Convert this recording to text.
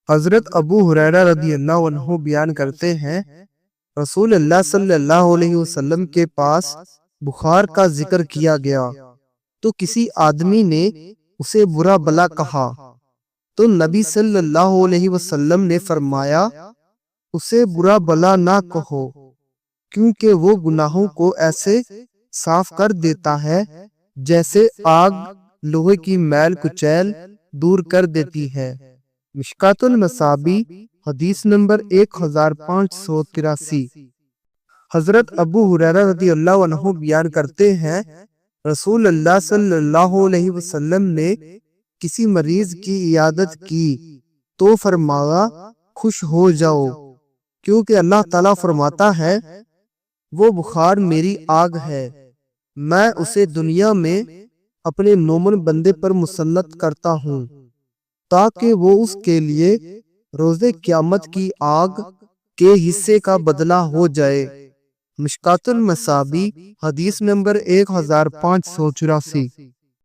حضرت ابو ہریرہ رضی اللہ عنہ بیان کرتے ہیں، رسول اللہ صلی اللہ علیہ وسلم کے پاس بخار کا ذکر کیا گیا تو کسی آدمی نے اسے برا بلا کہا تو نبی صلی اللہ علیہ وسلم نے فرمایا اسے برا بلا نہ کہو، کیونکہ وہ گناہوں کو ایسے صاف کر دیتا ہے جیسے آگ لوہے کی میل کچیل دور کر دیتی ہے۔ مشکات المصابی حدیث نمبر 1583۔ حضرت ابو ہریرہ رضی اللہ عنہ بیان کرتے ہیں، رسول اللہ صلی اللہ علیہ وسلم نے کسی مریض کی عیادت کی تو فرمایا خوش ہو جاؤ، کیونکہ اللہ تعالیٰ فرماتا ہے وہ بخار میری آگ ہے، میں اسے دنیا میں اپنے مومن بندے پر مسلط کرتا ہوں تاکہ وہ اس کے لیے روز قیامت کی آگ کے حصے کا بدلہ ہو جائے۔ مشکات المصابی حدیث نمبر 1584۔